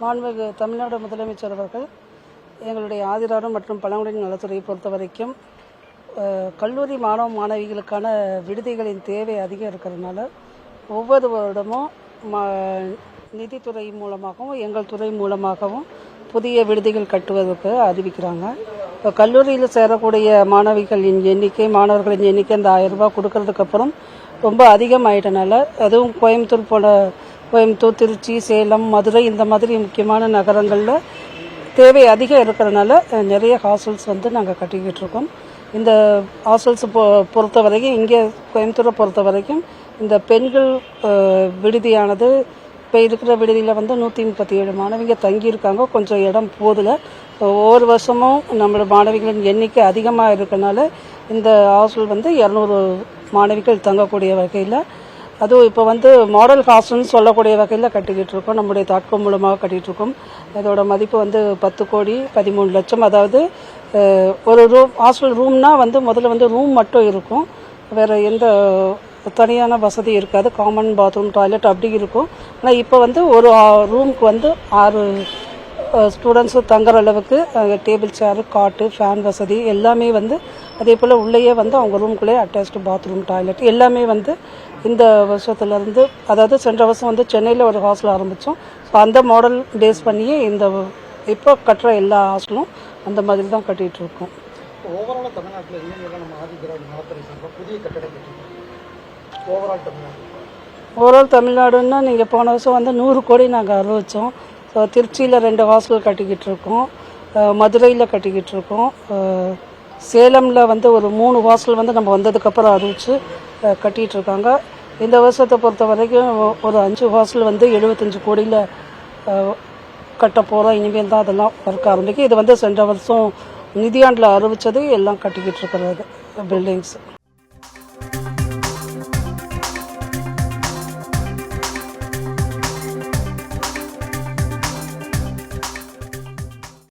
மாண்புமிகு தமிழ்நாடு முதலமைச்சர் அவர்கள் எங்களுடைய ஆதிராடம் மற்றும் பழங்குடியினர் நலத்துறையை பொறுத்த வரைக்கும் கல்லூரி மாணவ மாணவிகளுக்கான விடுதிகளின் தேவை அதிகம் இருக்கிறதுனால ஒவ்வொரு வருடமும் நிதித்துறை மூலமாகவும் எங்கள் துறை மூலமாகவும் புதிய விடுதிகள் கட்டுவதற்கு அறிவிக்கிறாங்க. இப்போ கல்லூரியில் சேரக்கூடிய மாணவிகளின் எண்ணிக்கை மாணவர்களின் எண்ணிக்கை அந்த 1000 ரூபாய் கொடுக்கறதுக்கு அப்புறம் ரொம்ப அதிகமாயிட்டனால அதுவும் கோயம்புத்தூர், திருச்சி, சேலம், மதுரை இந்த மாதிரி முக்கியமான நகரங்களில் தேவை அதிகம் இருக்கிறதுனால நிறைய ஹாஸ்டல்ஸ் நாங்கள் கட்டிக்கிட்டு இருக்கோம். இந்த ஹாஸ்டல்ஸ் பொறுத்த வரைக்கும் இங்கே கோயம்புத்தூரை பொறுத்த வரைக்கும் இந்த பெண்கள் விடுதியானது இப்போ இருக்கிற விடுதியில் 137 மாணவிங்க தங்கியிருக்காங்க. கொஞ்சம் இடம் போதில் ஒவ்வொரு வருஷமும் நம்மளோட மாணவிகளின் எண்ணிக்கை அதிகமாக இருக்கனால இந்த ஹாஸ்டல் 200 மாணவிகள் தங்கக்கூடிய வகையில் அதுவும் இப்போ மாடல் ஹாஸ்டல்னு சொல்லக்கூடிய வகையில் கட்டிக்கிட்டு இருக்கோம். நம்முடைய தாட்கோ மூலமாக கட்டிகிட்டு இருக்கோம். இதோட மதிப்பு 10 கோடி 13 லட்சம். அதாவது ஒரு ரூம் ஹாஸ்டல் ரூம்னா முதல்ல ரூம் மட்டும் இருக்கும், வேறு எந்த தனியான வசதி இருக்காது. காமன் பாத்ரூம், டாய்லெட் அப்படி இருக்கும். ஆனால் இப்போ ஒரு ரூமுக்கு 6 ஸ்டூடெண்ட்ஸும் தங்குற அளவுக்கு டேபிள் சேரு, காட்டு, ஃபேன் வசதி எல்லாமே அதே போல் உள்ளேயே அவங்க ரூமுக்குள்ளேயே அட்டாச்டு பாத்ரூம், டாய்லெட் எல்லாமே இந்த வருஷத்துலேருந்து, அதாவது சென்ற வருஷம் சென்னையில் ஒரு ஹாஸ்டல் ஆரம்பித்தோம். ஸோ அந்த மாடல் பேஸ் பண்ணியே இந்த இப்போ கட்டுற எல்லா ஹாஸ்டலும் அந்த மாதிரி தான் கட்டிகிட்டு இருக்கோம். ஓவராலாக தமிழ்நாட்டில் எங்கெங்கெல்லாம் நம்ம ஆதிதிராவிட நலத்துறை சார்பாக புதிய கட்டடம் கட்டிருக்கோம்? ஓவரால் தமிழ்நாடுன்னா நீங்கள் போன வருஷம் 100 கோடி நாங்கள் அறிவித்தோம். ஸோ திருச்சியில் 2 ஹாஸ்டல் கட்டிக்கிட்டு இருக்கோம், மதுரையில் கட்டிக்கிட்டு இருக்கோம், சேலமில் ஒரு 3 ஹாஸ்டல் நம்ம வந்ததுக்கப்புறம் அறிவித்து கட்டிகிட்டு இருக்காங்க. இந்த வருஷத்தை பொறுத்த வரைக்கும் ஒரு 5 ஹாஸ்டல் 75 கோடியில் கட்ட போகிறோம். இனிமேல் தான் அதெல்லாம் ஒர்க் ஆரம்பிக்கும். இது சென்ற வருஷம் நிதியாண்டில் அறிவித்தது எல்லாம் கட்டிக்கிட்டு இருக்கிறது பில்டிங்ஸ்.